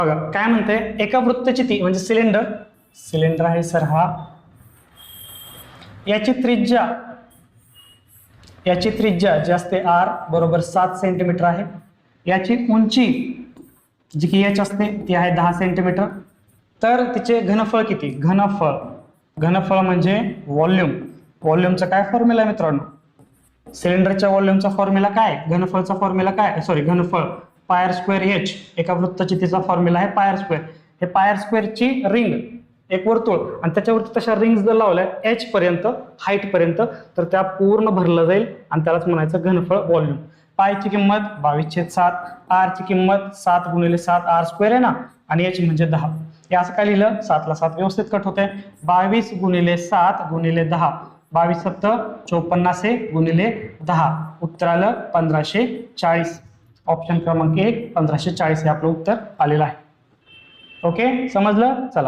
बघा काय म्हणते, एका वृत्तचिती म्हणजे सिलेंडर आहे सर हा, याची त्रिज्या जी असते r बरोबर 7 सेंटीमीटर आहे. याची उंची जी की h असते ती आहे 10 सेंटीमीटर. तर तिचे घनफळ किती? घनफळ म्हणजे व्हॉल्यूमचा काय फॉर्म्युला आहे मित्रांनो? सिलेंडरच्या व्हॉल्यूमचा फॉर्म्युला काय? घनफळचा फॉर्म्युला काय? घनफळ पाय स्क्वेअर h. एका वृत्तचितीचा फॉर्म्युला आहे पाय स्क्वेअर. हे पाय स्क्वेअरची रिंग, एक वर्तुळ, आणि त्याच्यावरती तशा रिंग्स जर लावल्या h पर्यंत, हाईट पर्यंत, तर त्या पूर्ण भरलं जाईल आणि त्यालाच म्हणायचं घनफळ व्हॉल्यूम. पायची किंमत 22/7, r ची किंमत 7 × 7 r स्क्वेअर आहे ना, आणि h म्हणजे 10. हे असं काय लिहिलं? 7 ला 7 व्यवस्थित कट होते. 22 × 7 × 10, 22 7 54 × 10, उत्तर आलं 1540. ऑप्शन क्रमांक 1 1540 हे आपलं उत्तर आलेलं आहे. ओके, समजलं? चला.